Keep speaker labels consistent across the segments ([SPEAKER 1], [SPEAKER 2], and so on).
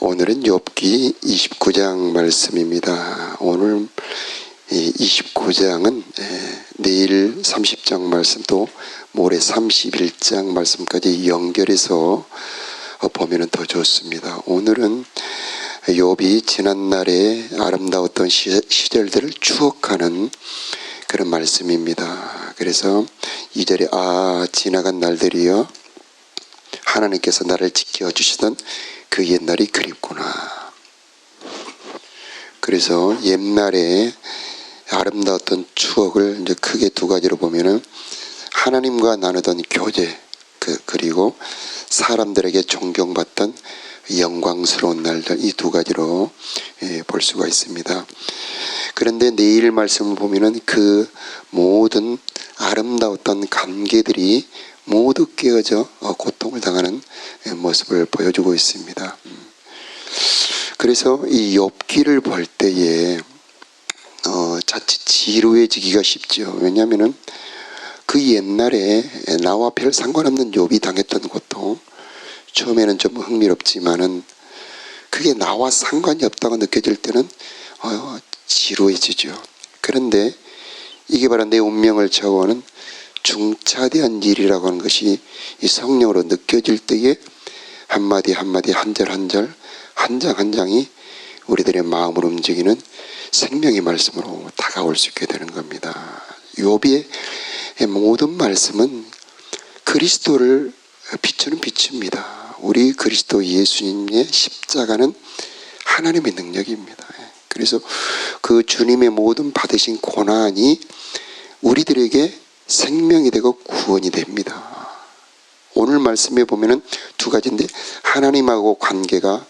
[SPEAKER 1] 오늘은 욥기 29장 말씀입니다. 오늘 29장은 내일 30장 말씀 또 모레 31장 말씀까지 연결해서 보면 더 좋습니다. 오늘은 욥이 지난날에 아름다웠던 시절들을 추억하는 그런 말씀입니다. 그래서 2절에 지나간 날들이여 하나님께서 나를 지켜주시던 그 옛날이 그립구나. 그래서 옛날에 아름다웠던 추억을 이제 크게 두 가지로 보면은 하나님과 나누던 교제, 그리고 사람들에게 존경받던 영광스러운 날들, 이 두 가지로 볼 수가 있습니다. 그런데 내일 말씀을 보면은 그 모든 아름다웠던 관계들이 모두 깨어져 고통을 당하는 모습을 보여주고 있습니다. 그래서 이 욥기를 볼 때에 자칫 지루해지기가 쉽죠. 왜냐하면은 그 옛날에 나와 별 상관없는 욥이 당했던 고통, 처음에는 좀 흥미롭지만은 그게 나와 상관이 없다고 느껴질 때는 지루해지죠. 그런데 이게 바로 내 운명을 좌우하는 중차대한 일이라고 하는 것이 이 성령으로 느껴질 때에 한마디 한마디, 한절 한절, 한 장 한 장이 우리들의 마음을 움직이는 생명의 말씀으로 다가올 수 있게 되는 겁니다. 욥의 모든 말씀은 그리스도를 비추는 빛입니다. 우리 그리스도 예수님의 십자가는 하나님의 능력입니다. 그래서 그 주님의 모든 받으신 고난이 우리들에게 생명이 되고 구원이 됩니다. 오늘 말씀에 보면은 두 가지인데, 하나님하고 관계가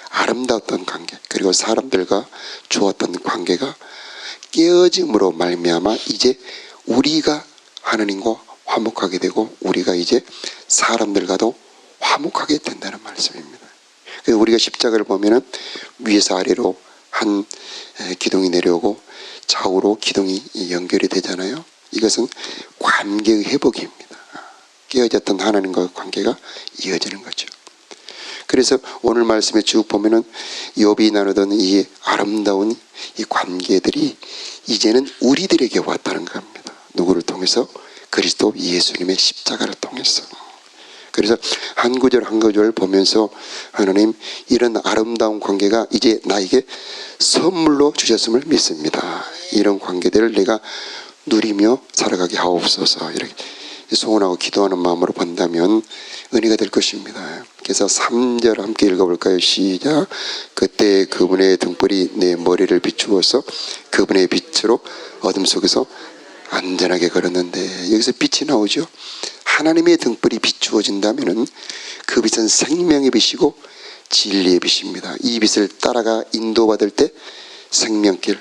[SPEAKER 1] 아름다웠던 관계, 그리고 사람들과 좋았던 관계가 깨어짐으로 말미암아 이제 우리가 하나님과 화목하게 되고 우리가 이제 사람들과도 화목하게 된다는 말씀입니다. 그래서 우리가 십자가를 보면은 위에서 아래로 한 기둥이 내려오고 좌우로 기둥이 연결이 되잖아요. 이것은 관계의 회복입니다. 깨어졌던 하나님과의 관계가 이어지는 거죠. 그래서 오늘 말씀에 쭉 보면은 욥이 나누던 이 아름다운 이 관계들이 이제는 우리들에게 왔다는 겁니다. 누구를 통해서? 그리스도 예수님의 십자가를 통해서. 그래서 한 구절 한 구절 보면서 하나님, 이런 아름다운 관계가 이제 나에게 선물로 주셨음을 믿습니다. 이런 관계들을 내가 누리며 살아가게 하옵소서, 이렇게 소원하고 기도하는 마음으로 본다면 은혜가 될 것입니다. 그래서 3절 함께 읽어볼까요? 시작. 그때 그분의 등불이 내 머리를 비추어서 그분의 빛으로 어둠 속에서 안전하게 걸었는데, 여기서 빛이 나오죠. 하나님의 등불이 비추어진다면은 그 빛은 생명의 빛이고 진리의 빛입니다. 이 빛을 따라가 인도받을 때 생명길,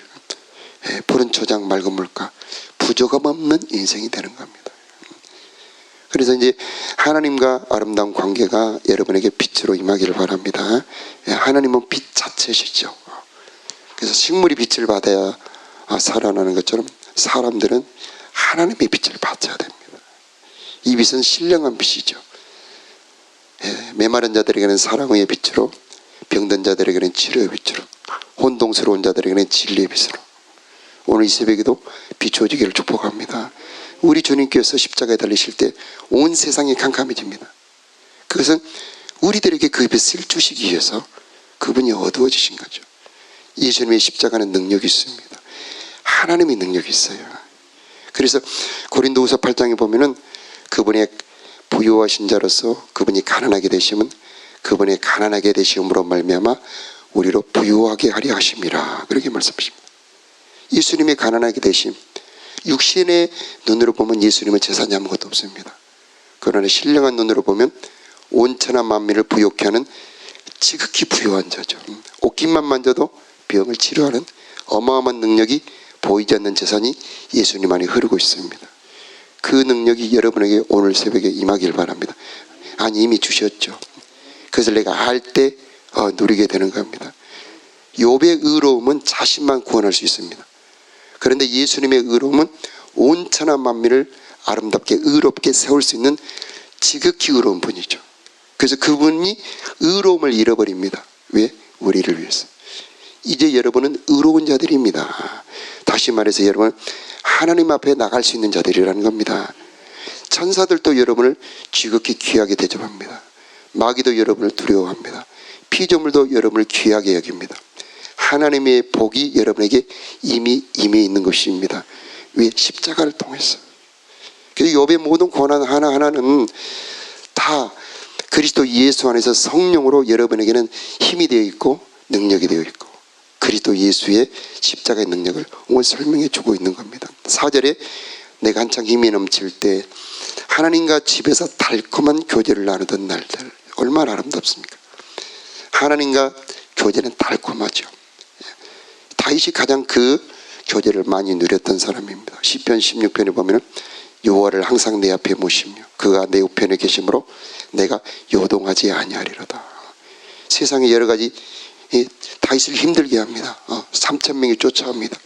[SPEAKER 1] 푸른 초장, 맑은 물가, 부족함 없는 인생이 되는 겁니다. 그래서 이제 하나님과 아름다운 관계가 여러분에게 빛으로 임하기를 바랍니다. 하나님은 빛 자체시죠. 그래서 식물이 빛을 받아야 살아나는 것처럼 사람들은 하나님의 빛을 받아야 됩니다. 이 빛은 신령한 빛이죠. 메마른 자들에게는 사랑의 빛으로, 병든 자들에게는 치료의 빛으로, 혼동스러운 자들에게는 진리의 빛으로 오늘 이 새벽에도 비추어지기를 축복합니다. 우리 주님께서 십자가에 달리실 때 온 세상이 캄캄해집니다. 그것은 우리들에게 그 빛을 주시기 위해서 그분이 어두워지신 거죠. 예수님의 십자가는 능력이 있습니다. 하나님의 능력이 있어요. 그래서 고린도후서 8장에 보면은 그분의 부유하신 자로서 그분이 가난하게 되시면 그분의 가난하게 되심으로 말미암아 우리로 부유하게 하려 하심이라, 그렇게 말씀하십니다. 예수님의 가난하게 되심, 육신의 눈으로 보면 예수님은 재산이 아무것도 없습니다. 그러나 신령한 눈으로 보면 온천한 만민을 부욕케 하는 지극히 부유한 자죠. 옷깃만 만져도 병을 치료하는 어마어마한 능력이 보이지 않는 재산이 예수님 안에 흐르고 있습니다. 그 능력이 여러분에게 오늘 새벽에 임하길 바랍니다. 아니, 이미 주셨죠. 그것을 내가 알 때 누리게 되는 겁니다. 욥의 의로움은 자신만 구원할 수 있습니다. 그런데 예수님의 의로움은 온천한 만민을 아름답게 의롭게 세울 수 있는 지극히 의로운 분이죠. 그래서 그분이 의로움을 잃어버립니다. 왜? 우리를 위해서. 이제 여러분은 의로운 자들입니다. 다시 말해서 여러분은 하나님 앞에 나갈 수 있는 자들이라는 겁니다. 천사들도 여러분을 지극히 귀하게 대접합니다. 마귀도 여러분을 두려워합니다. 피조물도 여러분을 귀하게 여깁니다. 하나님의 복이 여러분에게 이미 있는 것입니다. 왜? 십자가를 통해서. 그래서 욥의 모든 고난 하나하나는 다 그리스도 예수 안에서 성령으로 여러분에게는 힘이 되어 있고 능력이 되어 있고 그리스도 예수의 십자가의 능력을 오늘 설명해 주고 있는 겁니다. 4절에 내가 한창 힘이 넘칠 때 하나님과 집에서 달콤한 교제를 나누던 날들, 얼마나 아름답습니까? 하나님과 교제는 달콤하죠. 다윗이 가장 그 교제를 많이 누렸던 사람입니다. 시편 16편에 보면 여호와를 항상 내 앞에 모시며 그가 내 우편에 계심으로 내가 요동하지 아니하리로다. 세상에 여러 가지 다윗을 힘들게 합니다. 3,000명이 쫓아옵니다.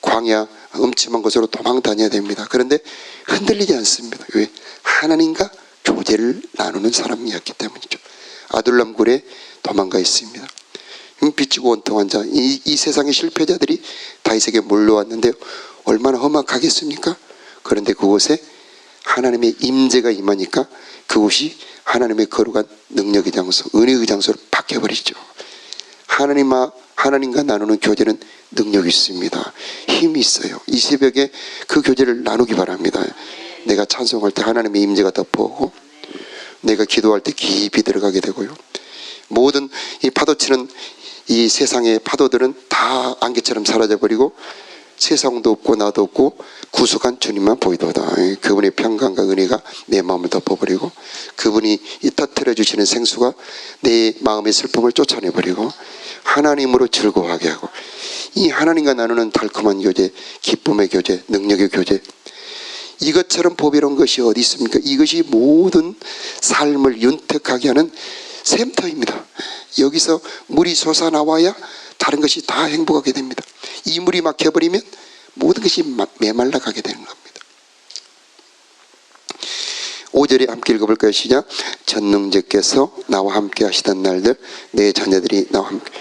[SPEAKER 1] 광야 음침한 곳으로 도망 다녀야 됩니다. 그런데 흔들리지 않습니다. 왜? 하나님과 교제를 나누는 사람이었기 때문이죠. 아둘람 굴에 도망가 있습니다. 비치고 원통한 자, 이 세상의 실패자들이 다윗에게 몰려왔는데 얼마나 험악하겠습니까? 그런데 그곳에 하나님의 임재가 임하니까 그곳이 하나님의 거룩한 능력의 장소, 은혜의 장소로 바뀌어버리죠. 하나님과 나누는 교제는 능력이 있습니다. 힘이 있어요. 이 새벽에 그 교제를 나누기 바랍니다. 내가 찬송할 때 하나님의 임재가 덮어오고 내가 기도할 때 깊이 들어가게 되고요. 모든 이 파도치는 이 세상의 파도들은 다 안개처럼 사라져버리고 세상도 없고 나도 없고 구속한 주님만 보이도다. 그분의 평강과 은혜가 내 마음을 덮어버리고 그분이 터뜨려 주시는 생수가 내 마음의 슬픔을 쫓아내버리고 하나님으로 즐거워하게 하고 이 하나님과 나누는 달콤한 교제, 기쁨의 교제, 능력의 교제, 이것처럼 보배로운 것이 어디 있습니까? 이것이 모든 삶을 윤택하게 하는 샘터입니다. 여기서 물이 솟아나와야 다른 것이 다 행복하게 됩니다. 이 물이 막혀버리면 모든 것이 메말라 가게 되는 겁니다. 5절에 함께 읽어볼까요? 시작. 전능자께서 나와 함께 하시던 날들 내 자녀들이 나와 함께.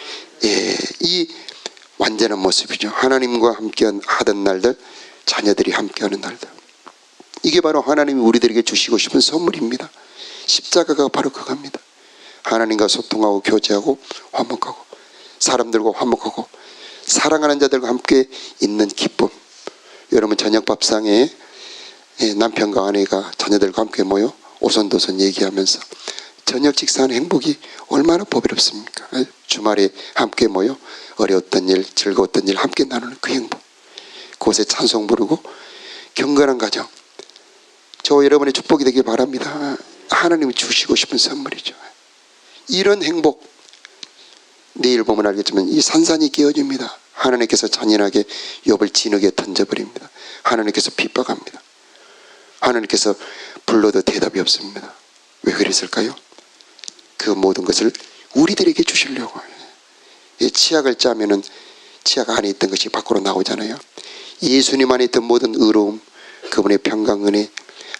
[SPEAKER 1] 이 완전한 모습이죠. 하나님과 함께 하던 날들, 자녀들이 함께하는 날들. 이게 바로 하나님이 우리들에게 주시고 싶은 선물입니다. 십자가가 바로 그겁니다. 하나님과 소통하고 교제하고 화목하고 사람들과 화목하고 사랑하는 자들과 함께 있는 기쁨. 여러분 저녁 밥상에 남편과 아내가 자녀들과 함께 모여 오손도손 얘기하면서 저녁 식사하는 행복이 얼마나 보배롭습니까? 주말에 함께 모여 어려웠던 일, 즐거웠던 일 함께 나누는 그 행복. 그곳에 찬송 부르고 경건한 가정. 저 여러분의 축복이 되길 바랍니다. 하나님이 주시고 싶은 선물이죠. 이런 행복, 내일 보면 알겠지만 이 산산이 깨어집니다. 하나님께서 잔인하게 욥을 진흙에 던져버립니다. 하나님께서 핍박합니다. 하나님께서 불러도 대답이 없습니다. 왜 그랬을까요? 그 모든 것을 우리들에게 주시려고. 치약을 짜면은 치약 안에 있던 것이 밖으로 나오잖아요. 예수님 안에 있던 모든 의로움, 그분의 평강, 은혜,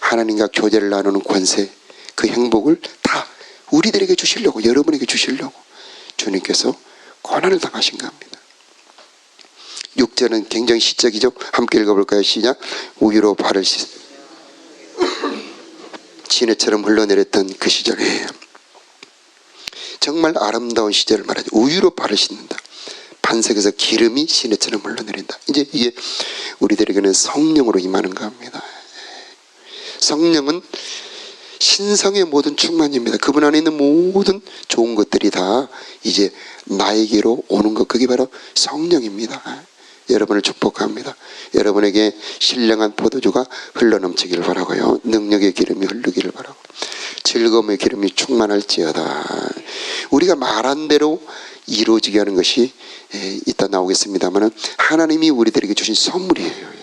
[SPEAKER 1] 하나님과 교제를 나누는 권세, 그 행복을 다 우리들에게 주시려고, 여러분에게 주시려고 주님께서 고난을 당하신 겁니다. 6절은 굉장히 시적이죠. 함께 읽어볼까요? 시작. 우유로 발을 시내처럼 흘러내렸던 그 시절에 정말 아름다운 시절을 말하죠. 우유로 발을 씻는다. 반석에서 기름이 시내처럼 흘러내린다. 이제 이게 우리들에게는 성령으로 임하는 겁니다. 성령은 신성의 모든 충만입니다. 그분 안에 있는 모든 좋은 것들이 다 이제 나에게로 오는 것, 그게 바로 성령입니다. 여러분을 축복합니다. 여러분에게 신령한 포도주가 흘러넘치기를 바라고요. 능력의 기름이 흐르기를 바라고 즐거움의 기름이 충만할지어다. 우리가 말한 대로 이루어지게 하는 것이 이따 나오겠습니다만 하나님이 우리들에게 주신 선물이에요.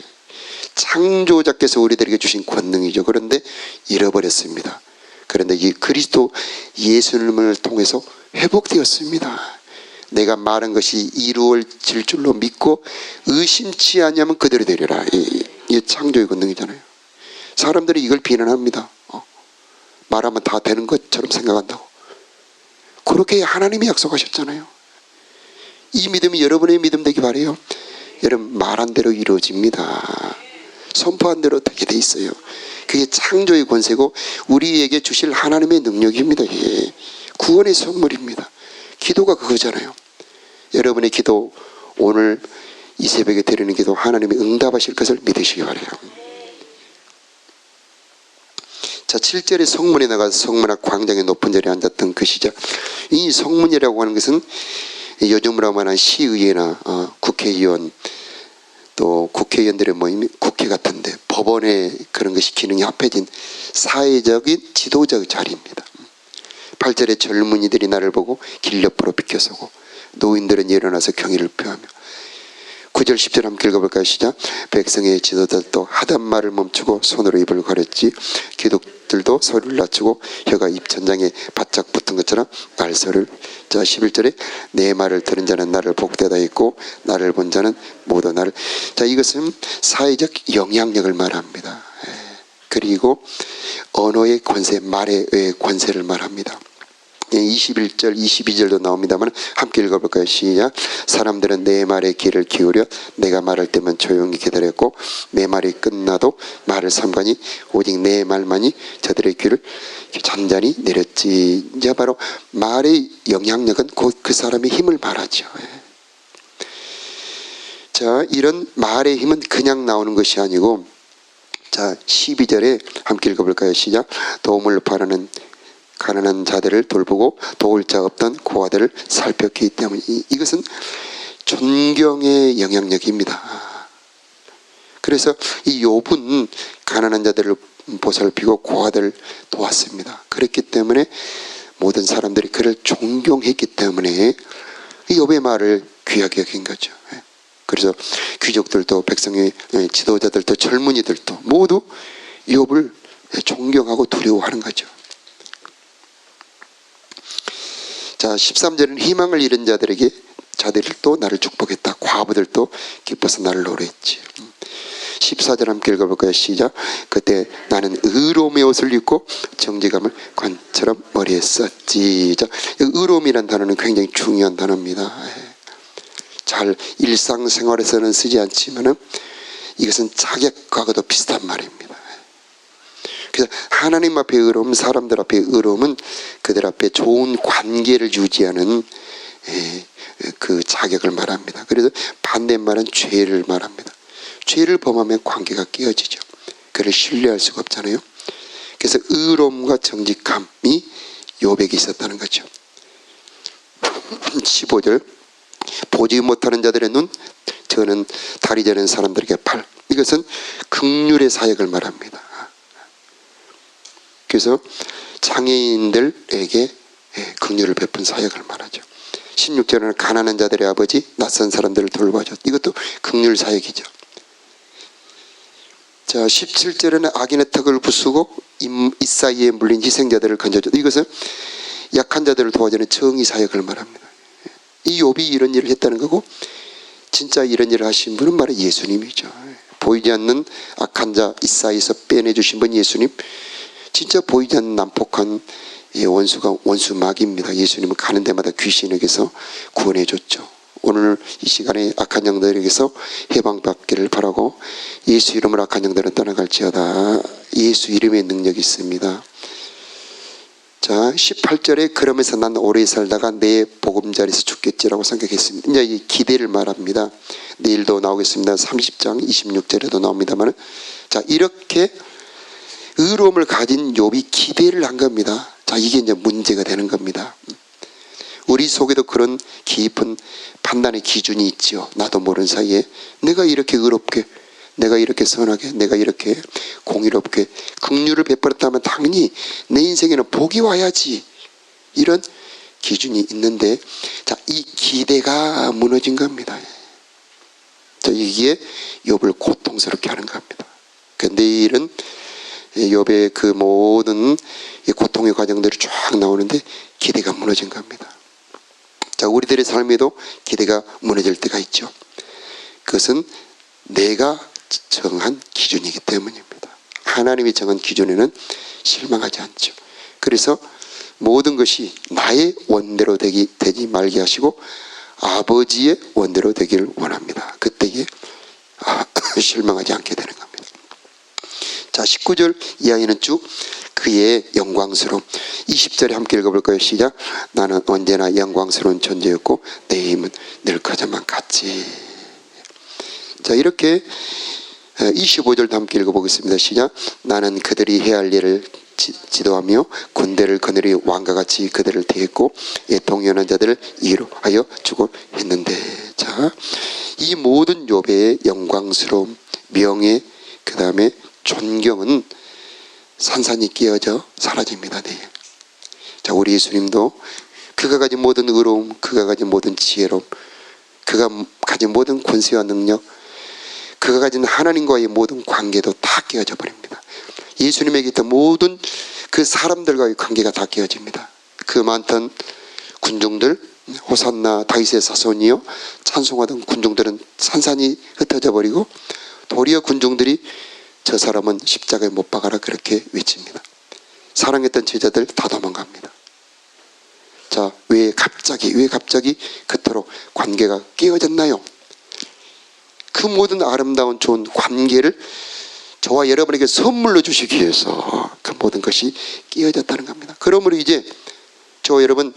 [SPEAKER 1] 창조자께서 우리들에게 주신 권능이죠. 그런데 잃어버렸습니다. 그런데 이 그리스도 예수님을 통해서 회복되었습니다. 내가 말한 것이 이루어질 줄로 믿고 의심치 않으면 그대로 되리라. 이 창조의 권능이잖아요. 사람들이 이걸 비난합니다. 말하면 다 되는 것처럼 생각한다고. 그렇게 하나님이 약속하셨잖아요. 이 믿음이 여러분의 믿음 되기 바라요. 여러분, 말한 대로 이루어집니다. 선포한 대로 되게 돼 있어요. 그게 창조의 권세고 우리에게 주실 하나님의 능력입니다. 예. 구원의 선물입니다. 기도가 그거잖아요. 여러분의 기도, 오늘 이 새벽에 드리는 기도 하나님이 응답하실 것을 믿으시기 바라요. 자, 7절에 성문에 나가서 성문 앞 광장의 높은 자리에 앉았던 그 시절, 이 성문이라고 하는 것은 요즘으로 말하는 시의회나 국회의원, 또 국회의원들의 모임, 국회 같은데 법원에 그런 것이 기능이 합해진 사회적인 지도자의 자리입니다. 8절에 젊은이들이 나를 보고 길 옆으로 비켜서고 노인들은 일어나서 경의를 표하며, 9절 10절 함께 읽어볼까요? 시작. 백성의 지도자들도 하던 말을 멈추고 손으로 입을 가렸지, 기독들도 소리를 낮추고 혀가 입천장에 바짝 붙은 것처럼 말소를. 자, 11절에 내 말을 들은 자는 나를 복되다 했고 나를 본 자는 모두 나를. 자, 이것은 사회적 영향력을 말합니다. 그리고 언어의 권세, 말의 권세를 말합니다. 21절 22절도 나옵니다만 함께 읽어볼까요? 시작. 사람들은 내 말에 귀를 기울여 내가 말할 때만 조용히 기다렸고 내 말이 끝나도 말을 삼가니 오직 내 말만이 저들의 귀를 잔잔히 내렸지. 이제 바로 말의 영향력은 곧 그 사람의 힘을 말하죠. 자, 이런 말의 힘은 그냥 나오는 것이 아니고, 자, 12절에 함께 읽어볼까요? 시작. 도움을 바라는 가난한 자들을 돌보고 도울 자 없던 고아들을 살폈기 때문에, 이것은 존경의 영향력입니다. 그래서 이 욥은 가난한 자들을 보살피고 고아들을 도왔습니다. 그렇기 때문에 모든 사람들이 그를 존경했기 때문에 이 욥의 말을 귀하게 여긴 거죠. 그래서 귀족들도 백성의 지도자들도 젊은이들도 모두 욥을 존경하고 두려워하는 거죠. 자, 13절은 희망을 잃은 자들도 나를 축복했다. 과부들도 기뻐서 나를 노래했지. 14절 함께 읽어볼까요? 시작. 그때 나는 의로움의 옷을 입고 정직함을 관처럼 머리에 썼지. 자, 의로움이라는 단어는 굉장히 중요한 단어입니다. 잘 일상생활에서는 쓰지 않지만은 이것은 자격과도 비슷한 말입니다. 그래서 하나님 앞에 의로움, 사람들 앞에 의로움은 그들 앞에 좋은 관계를 유지하는 그 자격을 말합니다. 그래서 반대말은 죄를 말합니다. 죄를 범하면 관계가 깨어지죠. 그를 신뢰할 수가 없잖아요. 그래서 의로움과 정직함이 욥에게 있었다는 거죠. 15절 보지 못하는 자들의 눈, 저는 다리 저는 사람들에게 팔. 이것은 긍휼의 사역을 말합니다. 그래서 장애인들에게 긍휼을 베푼 사역을 말하죠. 16절에는 가난한 자들의 아버지, 낯선 사람들을 돌봐줘. 이것도 긍휼 사역이죠. 자, 17절에는 악인의 턱을 부수고 이사이에 물린 희생자들을 건져줘. 이것은 약한 자들을 도와주는 정의 사역을 말합니다. 이 욥이 이런 일을 했다는 거고, 진짜 이런 일을 하신 분은 바로 예수님이죠. 보이지 않는 악한 자 이사이에서 빼내주신 분 예수님. 진짜 보이지 않는 난폭한 원수가 원수 마귀입니다. 예수님은 가는 데마다 귀신에게서 구원해 줬죠. 오늘 이 시간에 악한 영들에게서 해방받기를 바라고, 예수 이름으로 악한 영들은 떠나갈지어다. 예수 이름의 능력이 있습니다. 자, 18절에 그러면서 난 오래 살다가 내 보금자리에서 죽겠지라고 생각했습니다. 이제 이 기대를 말합니다. 내일도 나오겠습니다. 30장 26절에도 나옵니다만, 자, 이렇게 의로움을 가진 욥이 기대를 한 겁니다. 자, 이게 이제 문제가 되는 겁니다. 우리 속에도 그런 깊은 판단의 기준이 있죠. 나도 모르는 사이에 내가 이렇게 의롭게, 내가 이렇게 선하게, 내가 이렇게 공의롭게 긍휼을 베풀었다면 당연히 내 인생에는 복이 와야지, 이런 기준이 있는데, 자, 이 기대가 무너진 겁니다. 자, 이게 욥을 고통스럽게 하는 겁니다. 내일은 욥의 그 모든 고통의 과정들이 쫙 나오는데 기대가 무너진 겁니다. 자, 우리들의 삶에도 기대가 무너질 때가 있죠. 그것은 내가 정한 기준이기 때문입니다. 하나님이 정한 기준에는 실망하지 않죠. 그래서 모든 것이 나의 원대로 되지 말게 하시고 아버지의 원대로 되기를 원합니다. 그때에 실망하지 않게 되는 겁니다. 자, 19절 이하에는 쭉 그의 영광스러움. 20절에 함께 읽어볼까요? 시작. 나는 언제나 영광스러운 존재였고 내 힘은 늘 그저만 같지. 자, 이렇게 25절도 함께 읽어보겠습니다. 시작. 나는 그들이 해야 할 일을 지도하며 군대를 거느리 왕과같이 그들을 대했고 동요하는 자들을 이로하여 주고 했는데. 자, 이 모든 욥의 영광스러움, 명예, 그 다음에 존경은 산산이 깨어져 사라집니다. 네. 자, 우리 예수님도 그가 가진 모든 의로움, 그가 가진 모든 지혜로움, 그가 가진 모든 권세와 능력, 그가 가진 하나님과의 모든 관계도 다 깨어져 버립니다. 예수님에게 있던 모든 그 사람들과의 관계가 다 깨어집니다. 그 많던 군중들, 호산나 다윗의 자손이요 찬송하던 군중들은 산산이 흩어져 버리고 도리어 군중들이 저 사람은 십자가에 못 박아라 그렇게 외칩니다. 사랑했던 제자들 다 도망갑니다. 자, 왜 갑자기 그토록 관계가 깨어졌나요? 그 모든 아름다운 좋은 관계를 저와 여러분에게 선물로 주시기 위해서 그 모든 것이 깨어졌다는 겁니다. 그러므로 이제 저와 여러분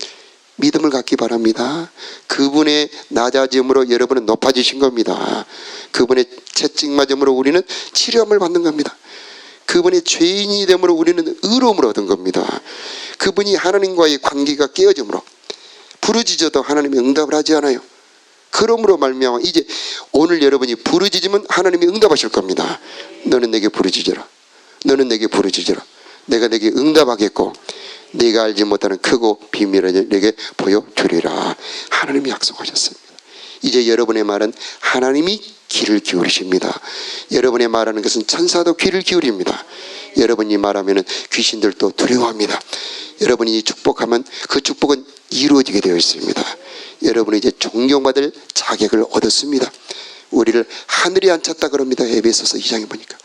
[SPEAKER 1] 믿음을 갖기 바랍니다. 그분의 낮아짐으로 여러분은 높아지신 겁니다. 그분의 채찍맞음으로 우리는 치료함을 받는 겁니다. 그분의 죄인이 됨으로 우리는 의로움을 얻은 겁니다. 그분이 하나님과의 관계가 깨어짐으로 부르짖어도 하나님이 응답을 하지 않아요. 그러므로 말미암아 이제 오늘 여러분이 부르짖으면 하나님이 응답하실 겁니다. 너는 내게 부르짖어라. 너는 내게 부르짖어라. 내가 내게 응답하겠고 네가 알지 못하는 크고 비밀을 내게 보여주리라. 하나님이 약속하셨습니다. 이제 여러분의 말은 하나님이 귀를 기울이십니다. 여러분의 말하는 것은 천사도 귀를 기울입니다. 여러분이 말하면 귀신들도 두려워합니다. 여러분이 축복하면 그 축복은 이루어지게 되어 있습니다. 여러분이 이제 존경받을 자격을 얻었습니다. 우리를 하늘에 앉혔다 그럽니다. 에베소서 2장에 보니까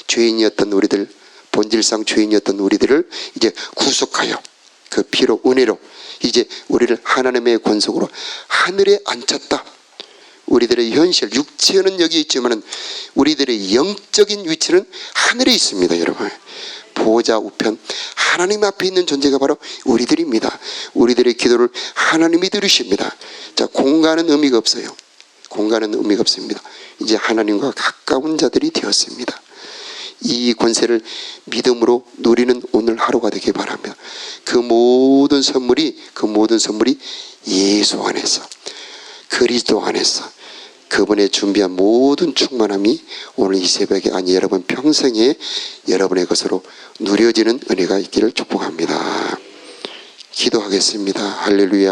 [SPEAKER 1] 죄인이었던 우리들, 본질상 죄인이었던 우리들을 이제 구속하여 그 피로 은혜로 이제 우리를 하나님의 권속으로 하늘에 앉혔다. 우리들의 현실, 육체는 여기 있지만 우리들의 영적인 위치는 하늘에 있습니다. 여러분, 보좌 우편 하나님 앞에 있는 존재가 바로 우리들입니다. 우리들의 기도를 하나님이 들으십니다. 자, 공간은 의미가 없어요. 공간은 의미가 없습니다. 이제 하나님과 가까운 자들이 되었습니다. 이 권세를 믿음으로 누리는 오늘 하루가 되길 바랍니다. 그 모든 선물이 예수 안에서, 그리스도 안에서 그분의 준비한 모든 충만함이 오늘 이 새벽에, 아니 여러분 평생에 여러분의 것으로 누려지는 은혜가 있기를 축복합니다. 기도하겠습니다. 할렐루야.